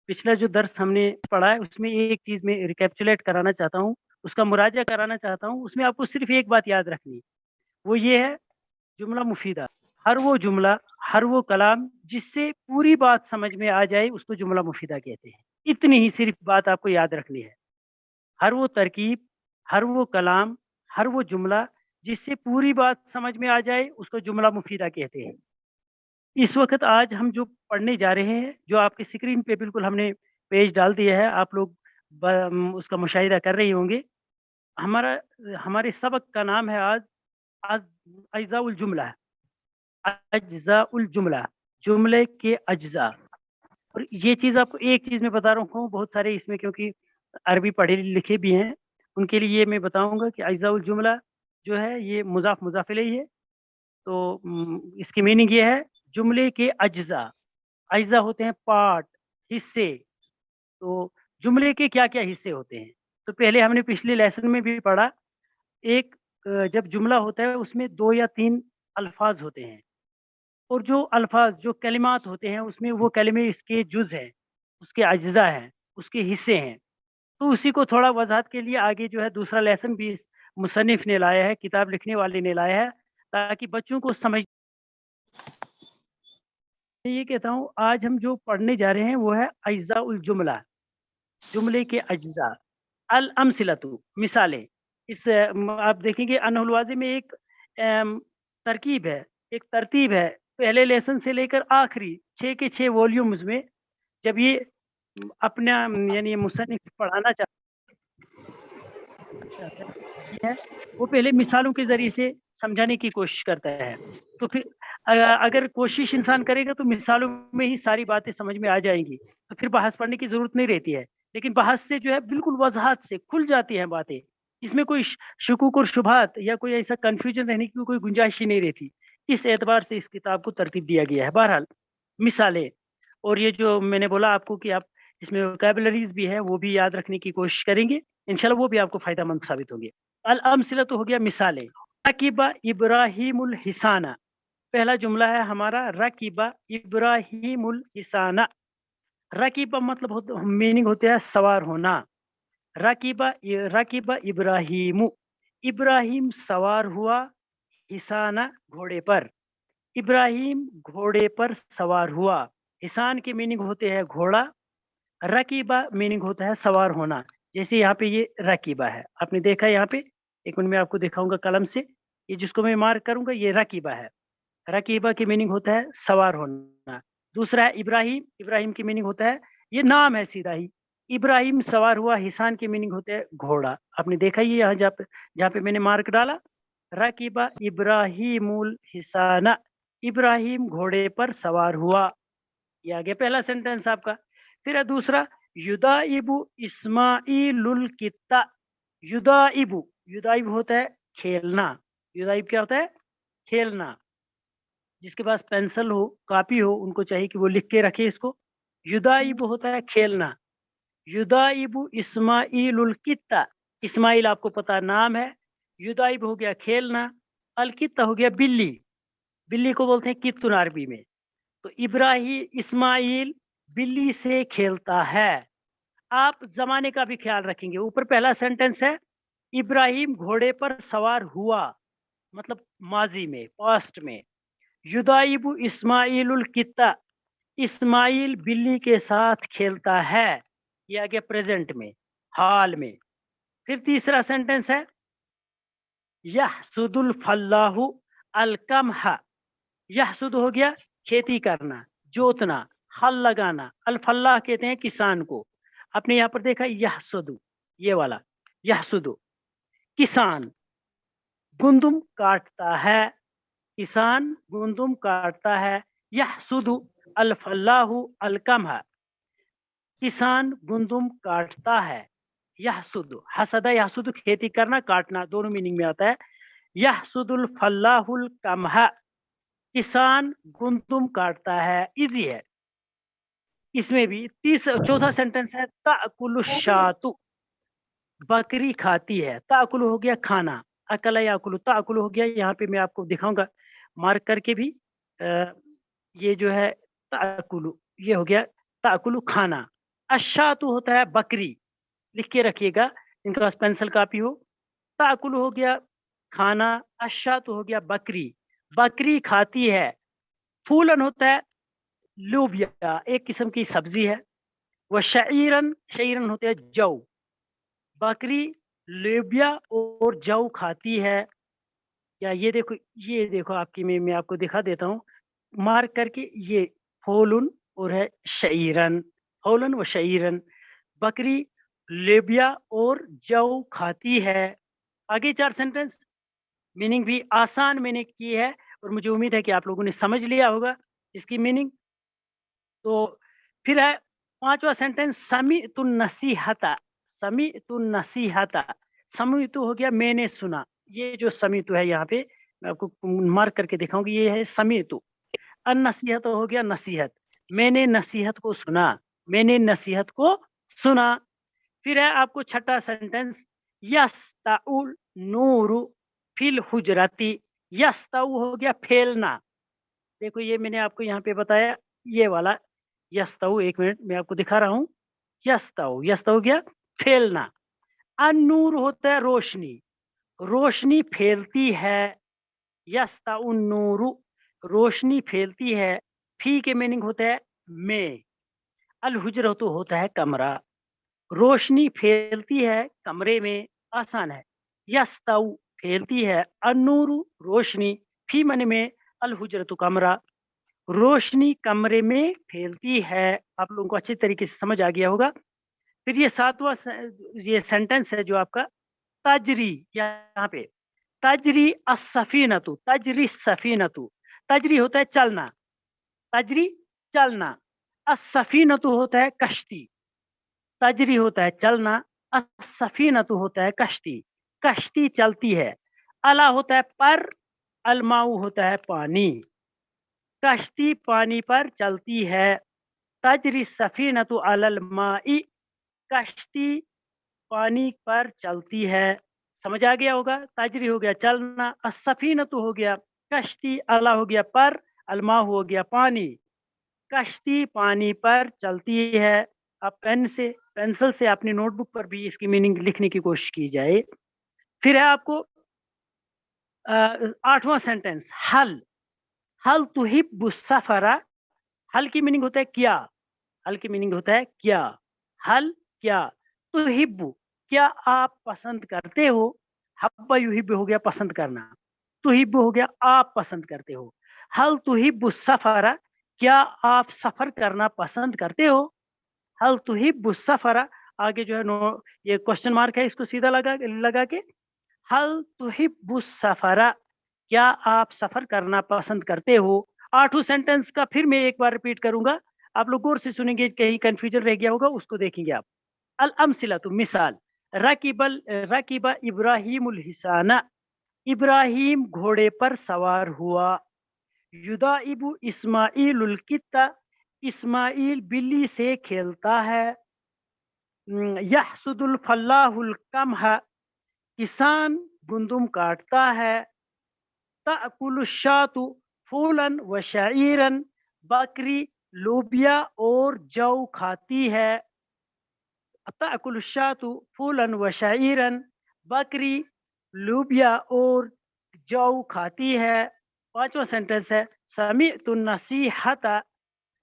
पिछला जो दर्स हमने पढ़ा है उसमें एक चीज मैं रिकैप्चुलेट कराना चाहता हूँ, उसका मुराजा कराना चाहता हूँ। उसमें आपको सिर्फ एक बात याद रखनी है, वो ये है जुमला मुफीदा। हर वो जुमला, हर वो कलाम जिससे पूरी बात समझ में आ जाए उसको जुमला मुफीदा कहते हैं। इतनी ही सिर्फ बात आपको याद रखनी है। हर वो तरकीब, हर वो कलाम, हर वो जुमला जिससे पूरी बात समझ में आ जाए उसको जुमला मुफीदा कहते हैं। इस वक्त आज हम जो पढ़ने जा रहे हैं, जो आपकी स्क्रीन पे बिल्कुल हमने पेज डाल दिया है, आप लोग उसका मुशाहिदा कर रहे होंगे। हमारा हमारे सबक का नाम है आज आज अज्जाउल जुमला। अज्जाउल जुमला, जुमले के अज्जा। और ये चीज़ आपको एक चीज़ मैं बता रहा हूँ, बहुत सारे इसमें क्योंकि अरबी पढ़े लिखे भी हैं, उनके लिए ये मैं बताऊंगा कि अज्जाउल जुमला जो है ये मुजाफ मुजाफ इलैहि है। तो इसकी मीनिंग ये है जुमले के अज्जा। अज्जा होते हैं पार्ट, हिस्से। तो जुमले के क्या क्या हिस्से होते हैं, तो पहले हमने पिछले लेसन में भी पढ़ा। एक जब जुमला होता है उसमें 2 या 3 अल्फाज होते हैं, और जो अल्फाज, जो कलिमात होते हैं उसमें वो कलिमे इसके जुज हैं, उसके अज्जा हैं, उसके हिस्से हैं। तो उसी को थोड़ा वजाहत के लिए आगे जो है दूसरा लेसन भी इस मुसन्निफ ने लाया है, किताब लिखने वाले ने लाया है, ताकि बच्चों को समझ। ये कहता हूँ आज हम जो पढ़ने जा रहे हैं वो है अज्जा उल जुमला, जुमले के अज्जा। अल अमसिलतु, मिसालें। इस आप देखेंगे अनहुल वाज़ी में एक तरकीब है, एक तरतीब है। पहले लेसन से लेकर आखिरी 6 के 6 वॉल्यूम्स में जब ये अपना यानी मुसन्निफ पढ़ाना चाहता है, वो पहले मिसालों के ज़रिए से समझाने की कोशिश करता है। तो फिर अगर कोशिश इंसान करेगा तो मिसालों में ही सारी बातें समझ में आ जाएंगी, तो फिर बहस पढ़ने की ज़रूरत नहीं रहती है। लेकिन बहस से जो है बिल्कुल वजाहत से खुल जाती हैं बातें, इसमें कोई शकूक और शुबहात या कोई ऐसा कन्फ्यूजन रहने की कोई गुंजाइश ही नहीं रहती। इस एतबार से इस किताब को तरतीब दिया गया है। बहरहाल मिसालें, और ये जो मैंने बोला आपको कि आप इसमें वोकैबुलरीज भी है वो भी याद रखने की कोशिश करेंगे, इंशाल्लाह वो भी आपको फ़ायदेमंद साबित होंगे। अल अमसिला तो हो गया मिसालें। रकीबा इब्राहिमुल हिसाना, पहला जुमला है हमारा रकीबा इब्राहिमुल हिसाना। रकीबा मतलब मीनिंग होता है सवार होना। रकीबा इब्राहिमु, इब्राहिम सवार हुआ, हिसाना घोड़े पर। इब्राहिम घोड़े पर सवार हुआ। हिसान के मीनिंग होते हैं घोड़ा, रकीबा मीनिंग होता है सवार होना। जैसे यहाँ पे ये रकीबा है, आपने देखा यहाँ पे, एक मिनट में आपको दिखाऊंगा कलम से। ये जिसको मैं मार्क करूंगा ये रकीबा है। रकीबा की मीनिंग होता है सवार होना। दूसरा है इब्राहिम, इब्राहिम की मीनिंग होता है, ये नाम है सीधा ही, इब्राहिम सवार हुआ। हिसान की मीनिंग होता है घोड़ा। आपने देखा ये यहाँ जहाँ पे मैंने मार्क डाला, रकीबा इब्राहिमुल हिसाना, इब्राहिम घोड़े पर सवार हुआ। ये आ गया पहला सेंटेंस आपका। फिर है दूसरा, युदाइबु इस्माइलुल कित्ता। युदाइबु, युदाइब होता है खेलना। युदाइब क्या होता है? खेलना। जिसके पास पेंसिल हो, कॉपी हो, उनको चाहिए कि वो लिख के रखे इसको। युदाइब होता है खेलना। युदाइबु इस्माइलुल कित्ता, इस्माइल आपको पता नाम है। युदाइब हो गया खेलना, अल कित्ता हो गया बिल्ली। बिल्ली को बोलते हैं कित्तुन अरबी में। तो इब्राहिम इस्माइल बिल्ली से खेलता है। आप जमाने का भी ख्याल रखेंगे। ऊपर पहला सेंटेंस है इब्राहिम घोड़े पर सवार हुआ, मतलब माजी में, पास्ट में। युदाइबु इस्माइलुल कित्ता, इस्माइल बिल्ली के साथ खेलता है। ये आ गया प्रेजेंट में, हाल में। फिर तीसरा सेंटेंस है यहसुदुल फल्लाहु अलकमहा। यहसुद हो गया खेती करना, जोतना, हल लगाना। अल्फल्लाह कहते हैं किसान को। आपने यहाँ पर देखा यहसुदु, ये वाला यहसुदु, किसान। गुंदुम काटता है, किसान गुंदुम काटता है। यहसुदु अल्फल्लाहु अलकमहा, किसान गुंदुम काटता है। यहसुदु, हसदा यहसुदु खेती करना, काटना, दोनों मीनिंग में आता है। यहसुदुल फल्लाहुल कमहा, किसान गुंदुम काटता है। इजी है। इसमें भी चौथा सेंटेंस है ताकुलु शातु, बकरी खाती है। ताकुलु हो गया खाना, अकला याकुलु, ताकुलु हो गया, यहाँ पे मैं आपको दिखाऊंगा मार्क करके भी। ये जो है ताकुलु, ये हो गया ताकुलु खाना। अश्शातु होता है बकरी, लिख के रखिएगा इनके पास पेंसिल कापी हो। ताकुल हो गया खाना, अश्शातु हो गया बकरी, बकरी खाती है। फूलन होता है लोबिया, एक किस्म की सब्जी है। वह शईरन, शईरन होते हैं जौ, बकरी लोबिया और जौ खाती है। या ये देखो आपकी मैं आपको दिखा देता हूँ मार्क करके, ये फोलन और है शईरन, फोलन व शईरन, बकरी लोबिया और जौ खाती है। आगे 4 सेंटेंस मीनिंग भी आसान मैंने की है और मुझे उम्मीद है कि आप लोगों ने समझ लिया होगा इसकी मीनिंग। तो फिर है 5वां सेंटेंस समीअतुन नसीहता, समीअतुन नसीहता, समीअतु हो गया मैंने सुना। ये जो समीअतु है यहाँ पे मैं आपको मार्क करके दिखाऊंगी, ये है समीअतु। अन नसीहत हो गया नसीहत, मैंने नसीहत को सुना, मैंने नसीहत को सुना। फिर है आपको 6वां सेंटेंस यस्ताउल नूरु फिल हुजरती, यस्ताउ हो गया फैलना। देखो ये मैंने आपको यहाँ पे बताया, ये वाला यस्ताउ, एक मिनट मैं आपको दिखा रहा हूँ। यस्ताउ, यस्ताउ गया फैलना। अन्नूर होता है रोशनी, रोशनी फैलती है। यस्ताउन नूरु, रोशनी फैलती है। फी के मीनिंग होता है में। अल हुजरतु होता है कमरा, रोशनी फैलती है कमरे में, आसान है। यस्ताउ फैलती है, अन्नूरु रोशनी, फी मन में, अल हुजरतु कमरा, रोशनी कमरे में फैलती है। आप लोगों को अच्छे तरीके से समझ आ गया होगा। फिर ये 7वां ये सेंटेंस है जो आपका तजरी, यहाँ पे तजरी अस्सफीनतु, तजरी सफीनतु, तजरी होता है चलना, तजरी चलना, अस्सफीनतु होता है कश्ती, तजरी होता है चलना, अस्सफीनतु होता है कश्ती, कश्ती चलती है। अला होता है पर, अलमाऊ होता है पानी, कश्ती पानी पर चलती है। तजरी सफीनतु अलल माई, कश्ती पानी पर चलती है। समझ आ गया होगा। तजरी हो गया चलना, असफीनतु हो गया कश्ती, अला हो गया पर, अलमा हो गया पानी, कश्ती पानी पर चलती है। आप पेंसिल से अपनी नोटबुक पर भी इसकी मीनिंग लिखने की कोशिश की जाए। फिर है आपको 8वां सेंटेंस हल, हल तुहिब्बु सफरा, हल की मीनिंग होता है क्या, हल की मीनिंग होता है क्या, हल क्या, तुहिब्बु क्या आप पसंद करते हो, हब्बा युहिब्बु हो गया पसंद करना, तुहिब्बु हो गया आप पसंद करते हो। हल तुहिब्बु सफरा, क्या आप सफर करना पसंद करते हो। हल तुहिब्बु सफरा, आगे जो है नो ये क्वेश्चन मार्क है, इसको सीधा लगा के हल तुहिब्बु सफरा, क्या आप सफर करना पसंद करते हो। 8वां सेंटेंस का फिर मैं एक बार रिपीट करूंगा, आप लोग गौर से सुनेंगे, कहीं कंफ्यूजन रह गया होगा उसको देखेंगे आप। अल अमसिलतु मिसाल, रकीबा इब्राहिमुल हिसाना, इब्राहिम घोड़े पर सवार हुआ। युदाइबु इस्माइलुल कित्ता, इस्माइल बिल्ली से खेलता है। यहसुदुल फल्लाहुल कमहा, किसान गुंदुम काटता है। ताकुलु शातु फूलन व शईरन, बकरी लोबिया और जौ खाती है। ताकुलु शातु फूलन व शईरन, बकरी लोबिया और जौ खाती है। 5वां सेंटेंस है समीअतु नसीहता,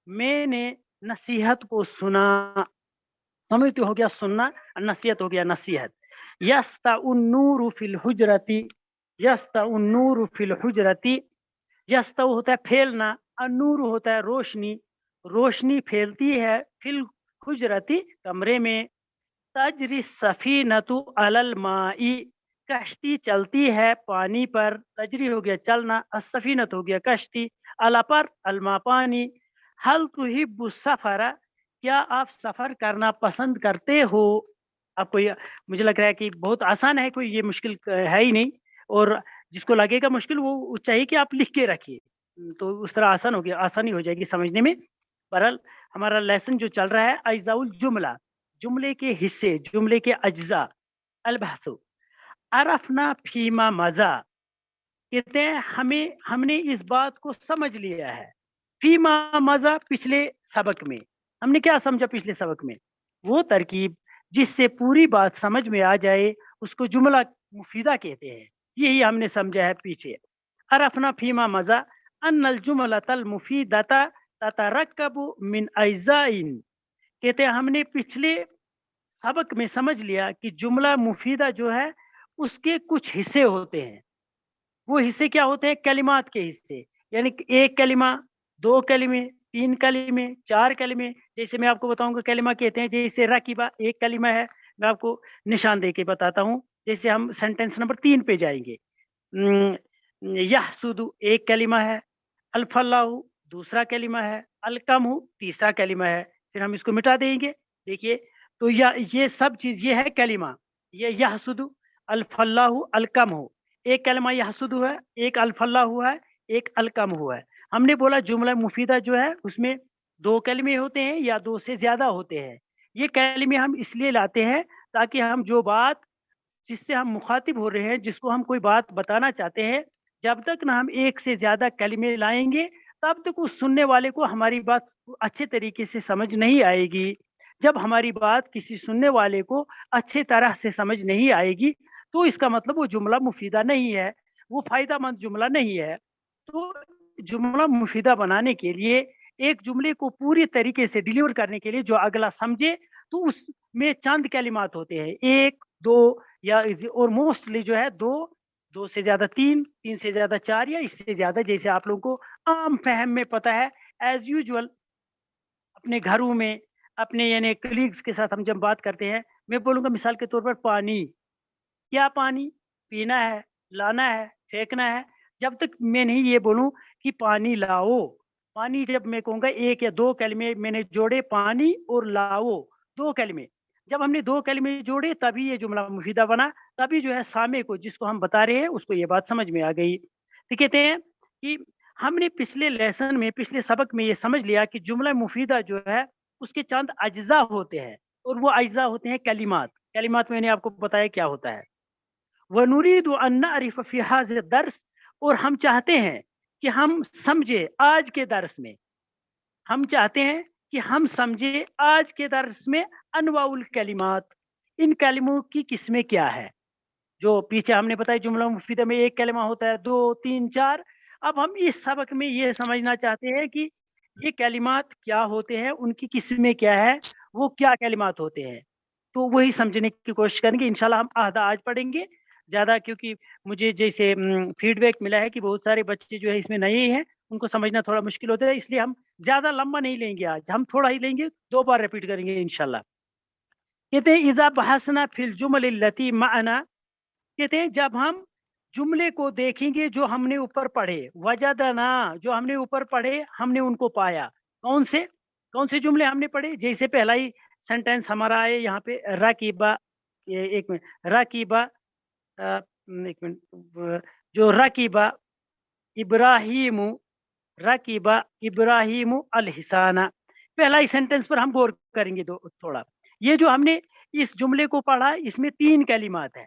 मैंने नसीहत को सुना। समीअतु हो गया सुनना, नसीहत हो गया नसीहत। यस्ताउन नूरु फिल हुजरती, यस्ताउन नूरु फिल हुजरती, यस्ताउ होता है फैलना, अन्नूर होता है रोशनी, रोशनी फैलती है, फिल हुजरती कमरे में। तजरी सफीनतु अलल माई, कश्ती चलती है पानी पर। तजरी हो गया चलना, असफीनत हो गया कश्ती, अला पर, अलमा पानी। हल तुहिब्बु सफरा, क्या आप सफर करना पसंद करते हो। आपको ये मुझे लग रहा है कि बहुत आसान है, कोई ये मुश्किल है ही नहीं। और जिसको लगेगा मुश्किल वो चाहिए कि आप लिख के रखिए, तो उस तरह आसान हो गया, आसानी हो जाएगी समझने में। बहरहाल हमारा लेसन जो चल रहा है अज्जाउल जुमला, जुमले के हिस्से, जुमले के अज्जा। अलबहसु अरफना फीमा मजा, कहते हैं हमने इस बात को समझ लिया है। फीमा मजा, पिछले सबक में हमने क्या समझा, पिछले सबक में وہ ترکیب جس سے پوری بات سمجھ میں آ جائے اس کو جملہ مفیدہ کہتے ہیں. یہی ہم نے سمجھا ہے پیچھے. عرفنا فیما مزہ ان الجملۃ المفیدۃ تترکب من اجزاء. کہتے ہیں ہم نے پچھلے سبق میں سمجھ لیا کہ جملہ مفیدہ جو ہے اس کے کچھ حصے ہوتے ہیں. وہ حصے کیا ہوتے ہیں؟ کلمات کے حصے. یعنی کہ ایک کلمہ، دو کلمے، تین کلمے، چار کلمے. جیسے میں آپ کو بتاؤں گا کلمہ کہتے ہیں جیسے رکیبہ ایک کلمہ ہے. میں آپ کو نشان دے کے بتاتا ہوں. جیسے ہم سینٹینس نمبر 3 پہ جائیں گے. یحسد ایک کلمہ ہے، الفلاح دوسرا کلمہ ہے، الکم تیسرا کلمہ ہے. پھر ہم اس کو مٹا دیں گے. دیکھیے تو یہ سب چیز یہ ہے کلمہ. یہ یحسد، الفلاح، الکم ایک کلمہ یحسد ہوا ہے، ایک الفلاح ہوا ہے، ایک الکم ہوا ہے. ہم نے بولا جملہ مفیدہ جو ہے اس میں دو کلمے ہوتے ہیں یا دو سے زیادہ ہوتے ہیں. یہ کلمے ہم اس لیے لاتے ہیں تاکہ ہم جو بات جس سے ہم مخاطب ہو رہے ہیں، جس کو ہم کوئی بات بتانا چاہتے ہیں، جب تک نہ ہم ایک سے زیادہ کلمے لائیں گے تب تک اس سننے والے کو ہماری بات اچھے طریقے سے سمجھ نہیں آئے گی. جب ہماری بات کسی سننے والے کو اچھے طرح سے سمجھ نہیں آئے گی تو اس کا مطلب وہ جملہ مفیدہ نہیں ہے، وہ فائدہ مند جملہ نہیں ہے. تو جملہ مفیدہ بنانے کے لیے ایک جملے کو پوری طریقے سے ڈیلیور کرنے کے لیے جو اگلا سمجھے تو اس میں چند کلمات ہوتے ہیں، ایک دو یا اور موسٹلی جو ہے دو، دو سے زیادہ تین، تین سے زیادہ چار یا اس سے زیادہ. جیسے آپ لوگوں کو عام فہم میں پتہ ہے ایز یوزول اپنے گھروں میں اپنے یعنی کلیگز کے ساتھ ہم جب بات کرتے ہیں، میں بولوں گا مثال کے طور پر پانی. کیا پانی؟ پینا ہے، لانا ہے، پھینکنا ہے. جب تک میں نہیں یہ بولوں کہ پانی لاؤ، پانی جب میں کہوں گا ایک یا دو کلمے میں نے جوڑے، پانی اور لاؤ دو کلمے. جب ہم نے دو کلمے جوڑے تبھی یہ جملہ مفیدہ بنا. تبھی جو ہے سامع کو جس کو ہم بتا رہے ہیں اس کو یہ بات سمجھ میں آ گئی. تو کہتے ہیں کہ ہم نے پچھلے لیسن میں پچھلے سبق میں یہ سمجھ لیا کہ جملہ مفیدہ جو ہے اس کے چند اجزاء ہوتے ہیں اور وہ اجزاء ہوتے ہیں کلمات. کلمات میں نے آپ کو بتایا کیا ہوتا ہے. وَنُرِيدُ أَن نَعْرِفَ فِي هَذَا الدَّرْسِ. اور ہم چاہتے ہیں کہ ہم سمجھے آج کے درس میں، ہم چاہتے ہیں کہ ہم سمجھے آج کے درس میں انواع الکلمات، ان کلموں کی قسمیں کیا ہے. جو پیچھے ہم نے بتایا جملہ مفیدہ میں ایک کلمہ ہوتا ہے، دو، تین، چار. اب ہم اس سبق میں یہ سمجھنا چاہتے ہیں کہ یہ کلمات کیا ہوتے ہیں، ان کی قسمیں کیا ہے، وہ کیا کلمات ہوتے ہیں. تو وہی سمجھنے کی کوشش کریں گے. انشاءاللہ ہم آدھا آج پڑھیں گے زیادہ، کیونکہ مجھے جیسے فیڈ بیک ملا ہے کہ بہت سارے بچے جو ہے اس میں نئے ہیں، ان کو سمجھنا تھوڑا مشکل ہوتا ہے. اس لیے ہم زیادہ لمبا نہیں لیں گے، آج ہم تھوڑا ہی لیں گے، 2 بار ریپیٹ کریں گے انشاءاللہ. کہتے ہیں اذا بحثنا فی الجمل التي معنا. کہتے ہیں جب ہم جملے کو دیکھیں گے جو ہم نے اوپر پڑھے، وجدنا جو ہم نے اوپر پڑھے ہم نے ان کو پایا. کون سے جملے ہم نے پڑھے؟ جیسے پہلا ہی سینٹینس ہمارا ہے یہاں پہ رکیبہ. ایک منٹ، رکیبہ ایک منٹ، جو رکیبہ ابراہیم، رکیبہ ابراہیم الحسانہ. پہلا ہی سینٹینس پر ہم غور کریں گے تھوڑا. یہ جو ہم نے اس جملے کو پڑھا اس میں 3 کلمات ہیں.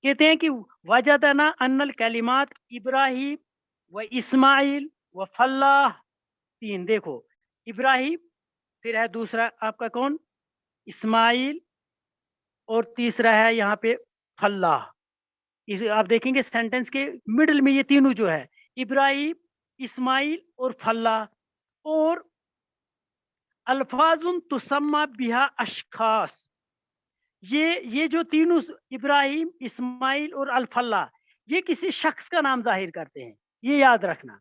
کہتے ہیں کہ وجدنا ان الکلمات ابراہیم و اسماعیل و فلاح. 3 دیکھو، ابراہیم، پھر ہے دوسرا آپ کا کون؟ اسماعیل، اور تیسرا ہے یہاں پہ فلاح. آپ دیکھیں گے سینٹینس کے مڈل میں یہ تینوں جو ہے ابراہیم، اسماعیل اور فلاح. اور الفاظ تسمى بها اشخاص. یہ جو تینوں ابراہیم، اسماعیل اور الفلاح یہ کسی شخص کا نام ظاہر کرتے ہیں. یہ یاد رکھنا،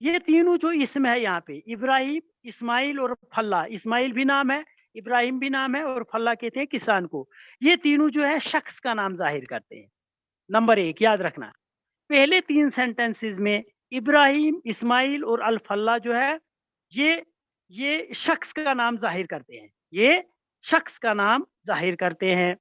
یہ تینوں جو اسم ہے یہاں پہ ابراہیم، اسماعیل اور فلاح. اسماعیل بھی نام ہے، ابراہیم بھی نام ہے اور فلاح کہتے ہیں کسان کو. یہ تینوں جو ہے شخص کا نام ظاہر کرتے ہیں. نمبر 1 یاد رکھنا، پہلے 3 سینٹینسز میں ابراہیم، اسماعیل اور الفلاح جو ہے یہ شخص کا نام ظاہر کرتے ہیں، یہ شخص کا نام ظاہر کرتے ہیں.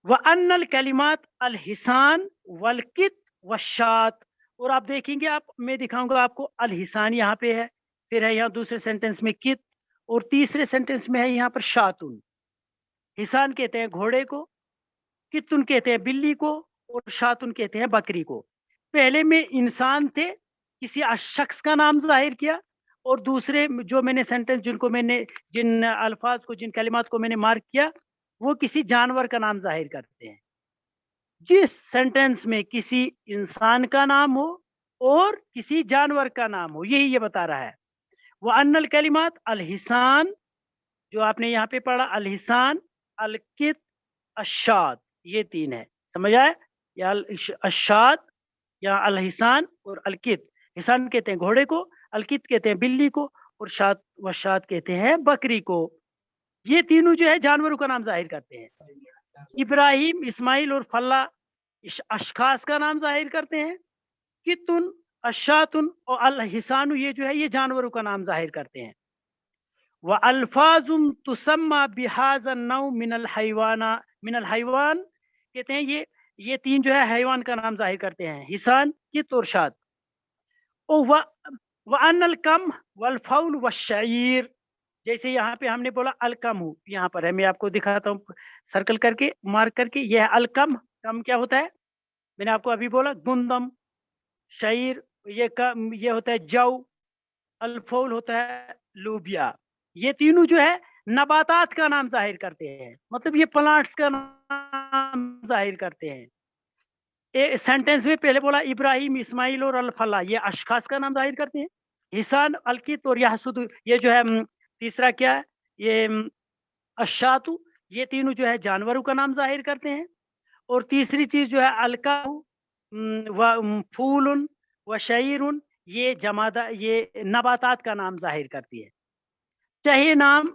وَأَنَّ الْكَلِمَاتِ الْحِسَانِ وَالْقِطْ وَالشَّاةِ. اور آپ دیکھیں گے، میں دکھاؤں گا آپ کو الحسان یہاں پہ ہے، پھر ہے یہاں دوسرے سینٹینس میں قط، اور تیسرے سینٹینس میں ہے یہاں پر شاتن. حسان کہتے ہیں گھوڑے کو، قطن کہتے ہیں بلی کو، اور شاتن کہتے ہیں بکری کو. پہلے میں انسان تھے، کسی شخص کا نام ظاہر کیا، اور دوسرے جو मैंने सेंटेंस जिन अल्फाज को, जिन कलिमात को मैंने मार्क किया, वो किसी जानवर का नाम जाहिर करते हैं। जिस सेंटेंस में किसी इंसान का नाम हो और किसी जानवर का नाम हो, यही ये बता रहा है। वो अन्नल कलिमात अल-हिसान, जो आपने यहाँ पे पढ़ा, अल-हिसान, अल-कित, अशाद, ये 3 है। समझ आया? या अशाद या अल-हिसान और अल-कित। हिसान कहते हैं घोड़े को, अल-कित कहते हैं बिल्ली को, और शाद कहते हैं बकरी को। ये तीनों जो है जानवरों का नाम जाहिर करते हैं। इब्राहिम, इस्माइल और फल्ला अशखास का नाम जाहिर करते हैं। कितुन, अशातुन और अल-हिसानु, ये जो है ये जानवरों का नाम जाहिर करते हैं। व अल्फाजुम तुसम्मा बिहाज़न नौ मिनल हैवान, कहते हैं ये 3 जो है हैवान का नाम जाहिर करते हैं, हिसान, कित और शाद। ओ व अनल कम वल फौल व शईर, जैसे यहाँ पे हमने बोला अलकम, यहाँ पर है, मैं आपको दिखाता हूँ सर्कल करके, मार्क करके। यह है अलकम। कम क्या होता है? मैंने आपको अभी बोला गुंदम। शईर ये होता है जौ। अल्फौल होता है लूबिया। ये तीनों जो है नबातात का नाम जाहिर करते हैं, मतलब ये प्लांट्स का नाम जाहिर करते हैं। सेंटेंस में पहले बोला इब्राहिम, इस्माइल और अल-फला, ये अशखास का नाम जाहिर करते हैं। हिसान, अलकित और यहसुद, ये जो है तीसरा क्या है, ये अशातु, ये तीनों जो है जानवरों का नाम जाहिर करते हैं। और तीसरी चीज जो है अलकाहु व फूलुन व शईरुन, ये नबातात का नाम जाहिर करती है। चाहे नाम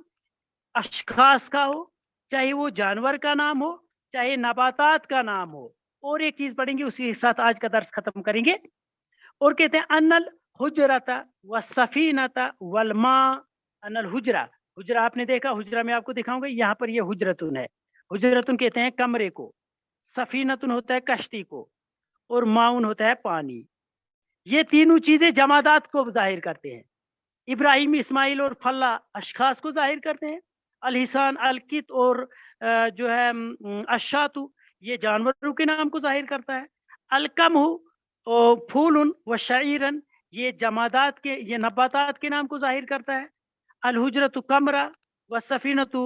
अशखास का हो, चाहे वो जानवर का नाम हो, चाहे नबातात का नाम हो। और एक चीज पढ़ेंगे, उसी के साथ आज का दर्स खत्म करेंगे। और कहते हैं अनल हुजरता व सफीनता वल मा। अनल हुजरा, हुजरा आपने देखा, हुजरा में आपको दिखाऊंगा, यहाँ पर ये हुजरतुन है। हुजरतुन कहते हैं कमरे को, सफीनतुन होता है कश्ती को, और माउन होता है पानी। ये तीनों चीजें जमादात को जाहिर करते हैं। इब्राहिम, इस्माइल और फल्ला अशखास को जाहिर करते हैं। अल-हिसान, अल-कित और जो है अशातु, ये जानवरों के नाम को जाहिर करता है। अलकमहु और फूलुन व शईरन, ये जमादात के, ये नबातात के नाम को जाहिर करता है। अल-हुजरतु कमरा व सफीनतु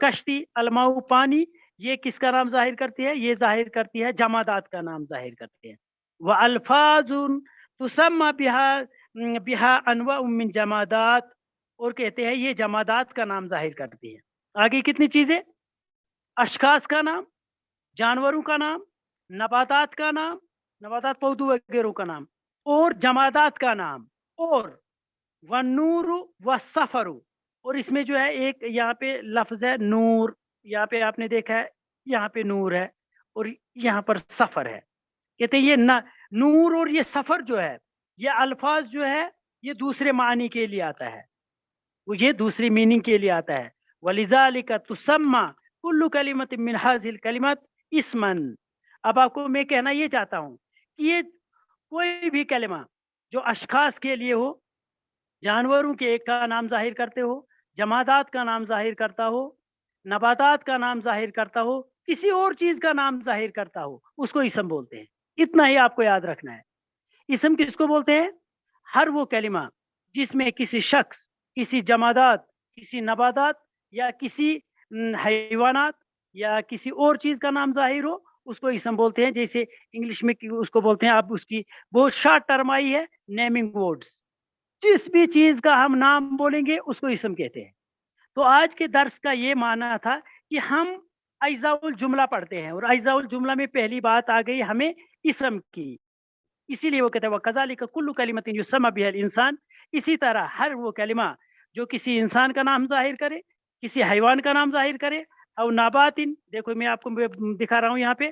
कश्ती, अलमाउ पानी, ये किसका नाम जाहिर करती है? ये जाहिर करती है जमादात का नाम जाहिर करते हैं। व अल्फाजुन तुसम्मा बिहा अनवा मिन जमादात, और कहते हैं ये जमादात का नाम जाहिर करती है। आगे कितनी चीजें? अशखास का नाम, जानवरों का नाम, नबातात का नाम, नबातात पौधों वगैरह का नाम, और जमादात का नाम, और वन्नूरु व सफरु। और इसमें जो है एक यहाँ पे लफ्ज है नूर, यहाँ पे आपने देखा है, यहाँ पे नूर है और यहाँ पर सफर है। कहते हैं ये नूर और ये सफर जो है, ये अल्फाज जो है ये दूसरे मानी के लिए आता है, वो ये दूसरी मीनिंग के लिए आता है। वलिज़ालिका तुसम्मा कुल्लु कलिमत मिन हाज़िल कलिमत इस्मन। अब आपको मैं कहना ये चाहता हूँ कि ये कोई भी कलिमा जो अशखास के लिए हो, जानवरों के एक का नाम जाहिर करते हो, जमादात का नाम जाहिर करता हो, नबातात का नाम जाहिर करता हो, किसी और चीज का नाम जाहिर करता हो, उसको इसम बोलते हैं। इतना ही आपको याद रखना है। इसम किसको बोलते हैं? हर वो कलिमा जिसमें किसी शख्स, किसी जमादात, किसी नबातात या किसी हैवानात या किसी और चीज का नाम जाहिर हो, उसको इसम बोलते हैं। जैसे इंग्लिश में उसको बोलते हैं, आप उसकी बहुत शॉर्ट टर्म आई है, नेमिंग वर्ड्स। जिस भी चीज का हम नाम बोलेंगे उसको इसम कहते हैं। तो आज के दर्स का ये माना था कि हम अज्जाउल जुमला पढ़ते हैं, और अज्जाउल जुमला में पहली बात आ गई हमें इसम की। इसीलिए वो कहते हैं वकज़ालिका कुल्लु कलिमतिन युसम्मा बिहल इंसान। इसी तरह हर वो कलिमा जो किसी इंसान का नाम जाहिर करे, किसी हैवान का नाम जाहिर करे, और नाबातिन, देखो मैं आपको दिखा रहा हूँ यहाँ पे,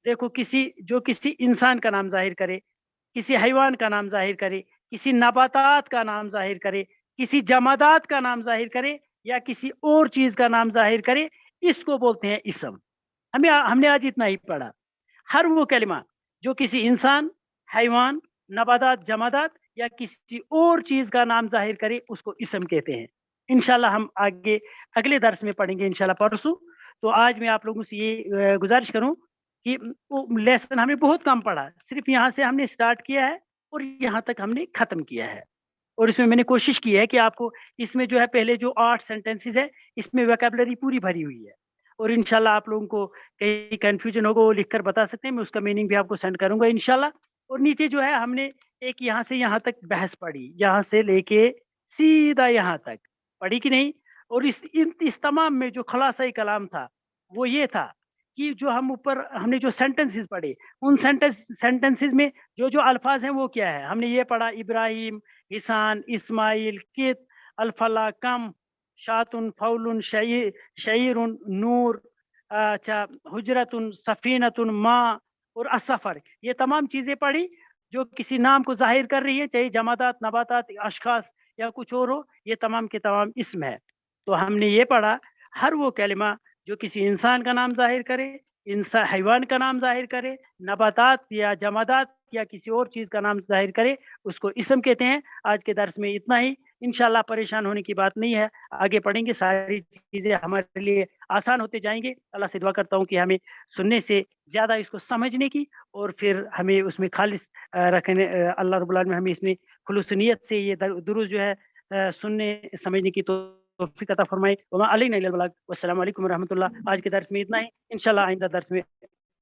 देखो किसी इंसान का नाम जाहिर करे, किसी हैवान का नाम जाहिर करे, किसी नबातात का नाम जाहिर करे, किसी जमादात का नाम जाहिर करे, या किसी और चीज का नाम जाहिर करे, इसको बोलते हैं इसम। हमने आज इतना ही पढ़ा। हर वो कलिमा जो किसी इंसान, हैवान, नबातात, जमादात या किसी और चीज का नाम जाहिर करे, उसको इसम कहते हैं। इंशाल्लाह हम आगे अगले दर्स में पढ़ेंगे, इंशाल्लाह परसों। तो आज मैं आप लोगों से ये गुजारिश करूं कि लेसन हमने बहुत कम पढ़ा, सिर्फ यहाँ से हमने स्टार्ट किया है और यहाँ तक हमने खत्म किया है। اور اس میں نے کوشش کی ہے کہ آپ کو اس میں جو ہے پہلے جو 8 سینٹنسز ہے اس میں ویکیبلری پوری بھری ہوئی ہے، اور انشاءاللہ آپ لوگوں کو کہیں کنفیوژن ہوگا وہ لکھ کر بتا سکتے ہیں، میں اس کا میننگ بھی آپ کو سینڈ کروں گا انشاءاللہ۔ اور نیچے جو ہے ہم نے ایک یہاں سے یہاں تک بحث پڑھی، یہاں سے لے کے سیدھا یہاں تک پڑھی کہ نہیں؟ اور اس تمام میں جو خلاصہ کلام تھا وہ یہ تھا کہ جو ہم نے جو سینٹنسز پڑھے ان سینٹنسز میں جو الفاظ ہیں وہ کیا ہے؟ ہم نے یہ پڑھا ابراہیم، حسان، اسماعیل، کت، الفلا، کم، شاتن، فولن، شعیر، نور، اچھا، حجرت، سفینت، ماں اور السفر، یہ تمام چیزیں پڑھی جو کسی نام کو ظاہر کر رہی ہے، چاہے جمادات، نباتات، اشخاص یا کچھ اور ہو، یہ تمام کے تمام اسم ہے۔ تو ہم نے یہ پڑھا ہر وہ کلمہ جو کسی انسان کا نام ظاہر کرے، حیوان کا نام ظاہر کرے، نباتات یا جمادات یا کسی اور چیز کا نام ظاہر کرے، اس کو اسم کہتے ہیں۔ آج کے درس میں اتنا ہی، انشاءاللہ پریشان ہونے کی بات نہیں ہے، آگے پڑھیں گے، ساری چیزیں ہمارے لیے آسان ہوتے جائیں گے۔ اللہ سے دعا کرتا ہوں کہ ہمیں سننے سے زیادہ اس کو سمجھنے کی اور پھر ہمیں اس میں خالص رکھنے، اللہ رب العالمین ہمیں اس میں خلوص نیت سے یہ دروس جو ہے سننے سمجھنے کی توفیق عطا فرمائے۔ وما علینا الا البلاغ۔ والسلام علیکم ورحمۃ اللہ۔ آج کے درس میں اتنا ہی، انشاءاللہ آئندہ درس میں